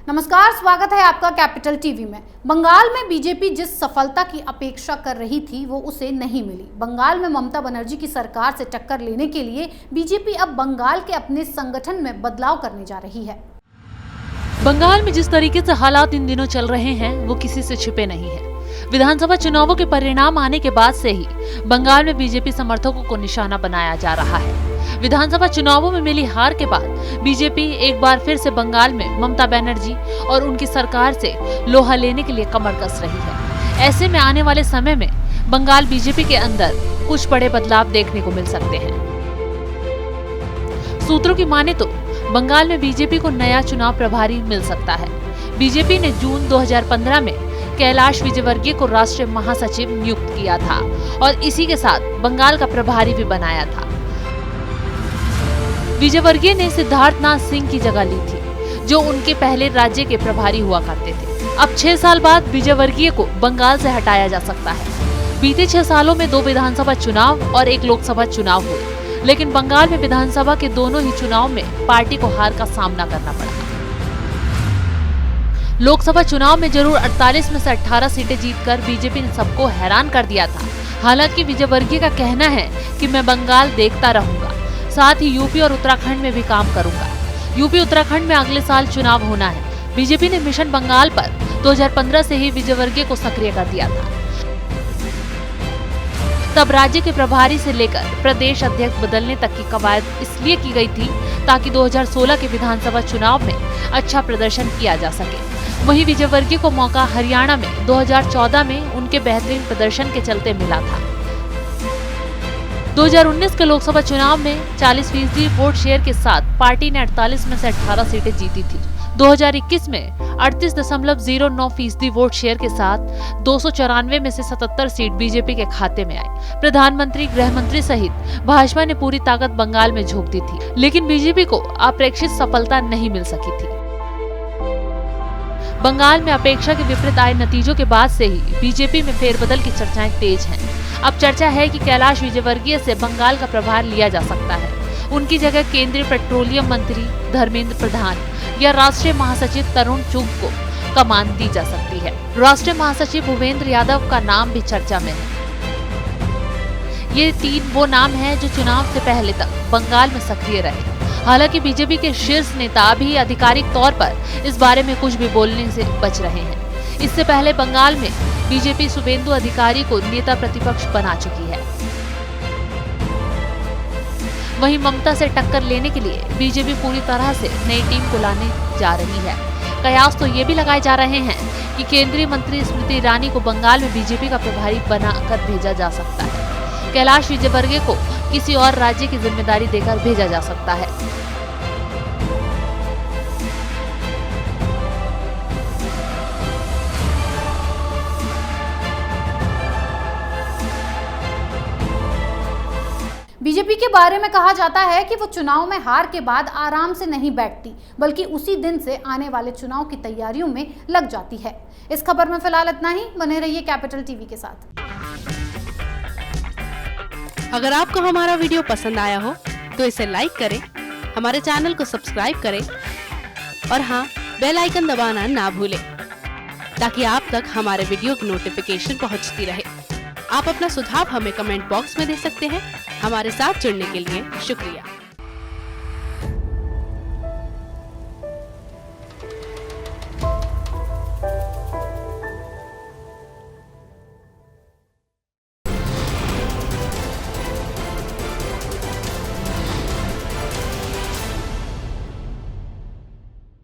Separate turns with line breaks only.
नमस्कार, स्वागत है आपका कैपिटल टीवी में। बंगाल में बीजेपी जिस सफलता की अपेक्षा कर रही थी वो उसे नहीं मिली। बंगाल में ममता बनर्जी की सरकार से टक्कर लेने के लिए बीजेपी अब बंगाल के अपने संगठन में बदलाव करने जा रही है।
बंगाल में जिस तरीके से हालात इन दिनों चल रहे हैं वो किसी से छिपे नहीं है। विधानसभा चुनावों के परिणाम आने के बाद से ही बंगाल में बीजेपी समर्थकों को निशाना बनाया जा रहा है। विधानसभा चुनावों में मिली हार के बाद बीजेपी एक बार फिर से बंगाल में ममता बनर्जी और उनकी सरकार से लोहा लेने के लिए कमर कस रही है। ऐसे में आने वाले समय में बंगाल बीजेपी के अंदर कुछ बड़े बदलाव देखने को मिल सकते हैं। सूत्रों की माने तो बंगाल में बीजेपी को नया चुनाव प्रभारी मिल सकता है। बीजेपी ने जून 2015 में कैलाश विजयवर्गीय को राष्ट्रीय महासचिव नियुक्त किया था और इसी के साथ बंगाल का प्रभारी भी बनाया था। विजयवर्गीय ने सिद्धार्थनाथ सिंह की जगह ली थी, जो उनके पहले राज्य के प्रभारी हुआ करते थे। अब 6 साल बाद विजयवर्गीय को बंगाल से हटाया जा सकता है। बीते 6 सालों में 2 विधानसभा चुनाव और 1 लोकसभा चुनाव हुए, लेकिन बंगाल में विधानसभा के दोनों ही चुनाव में पार्टी को हार का सामना करना पड़ा। लोकसभा चुनाव में जरूर 48 में से 18 सीटें जीतकर बीजेपी ने सबको हैरान कर दिया था। हालांकि विजयवर्गीय का कहना है कि मैं बंगाल देखता रहूंगा, साथ ही यूपी और उत्तराखंड में भी काम करूंगा। यूपी उत्तराखंड में अगले साल चुनाव होना है। बीजेपी ने मिशन बंगाल पर 2015 से ही विजयवर्गीय को सक्रिय कर दिया था। तब राज्य के प्रभारी से लेकर प्रदेश अध्यक्ष बदलने तक की कवायद इसलिए की गई थी ताकि 2016 के विधानसभा चुनाव में अच्छा प्रदर्शन किया जा सके। वहीं विजयवर्गीय को मौका हरियाणा में 2014 में उनके बेहतरीन प्रदर्शन के चलते मिला था। 2019 के लोकसभा चुनाव में 40% वोट शेयर के साथ पार्टी ने 48 में से 18 सीटें जीती थी। 2021 में 38.09% वोट शेयर के साथ 294 में से 77 सीट बीजेपी के खाते में आई। प्रधानमंत्री, गृह मंत्री सहित भाजपा ने पूरी ताकत बंगाल में झोंक दी थी, लेकिन बीजेपी को अपेक्षित सफलता नहीं मिल सकी थी। बंगाल में अपेक्षा के विपरीत आए नतीजों के बाद से ही बीजेपी में फेरबदल की चर्चाएं तेज हैं। अब चर्चा है कि कैलाश विजयवर्गीय से बंगाल का प्रभार लिया जा सकता है। उनकी जगह केंद्रीय पेट्रोलियम मंत्री धर्मेंद्र प्रधान या राष्ट्रीय महासचिव तरुण चुग को कमान दी जा सकती है। राष्ट्रीय महासचिव भूपेंद्र यादव का नाम भी चर्चा में है। ये 3 वो नाम हैं जो चुनाव से पहले तक बंगाल में सक्रिय रहे। हालांकि बीजेपी के शीर्ष नेता अभी आधिकारिक तौर पर इस बारे में कुछ भी बोलने से बच रहे हैं। इससे पहले बंगाल में बीजेपी शुभेंदु अधिकारी को नेता प्रतिपक्ष बना चुकी है। वहीं ममता से टक्कर लेने के लिए बीजेपी पूरी तरह से नई टीम को लाने जा रही है। कयास तो ये भी लगाए जा रहे हैं कि केंद्रीय मंत्री स्मृति ईरानी को बंगाल में बीजेपी का प्रभारी बनाकर भेजा जा सकता है। कैलाश विजयवर्गीय को किसी और राज्य की जिम्मेदारी देकर भेजा जा सकता है।
बीजेपी के बारे में कहा जाता है कि वो चुनाव में हार के बाद आराम से नहीं बैठती, बल्कि उसी दिन से आने वाले चुनाव की तैयारियों में लग जाती है। इस खबर में फिलहाल इतना ही। बने रहिए कैपिटल टीवी के साथ।
अगर आपको हमारा वीडियो पसंद आया हो तो इसे लाइक करें, हमारे चैनल को सब्सक्राइब करें और हाँ, बेल आइकन दबाना ना भूलें ताकि आप तक हमारे वीडियो की नोटिफिकेशन पहुंचती रहे। आप अपना सुझाव हमें कमेंट बॉक्स में दे सकते हैं। हमारे साथ जुड़ने के लिए शुक्रिया।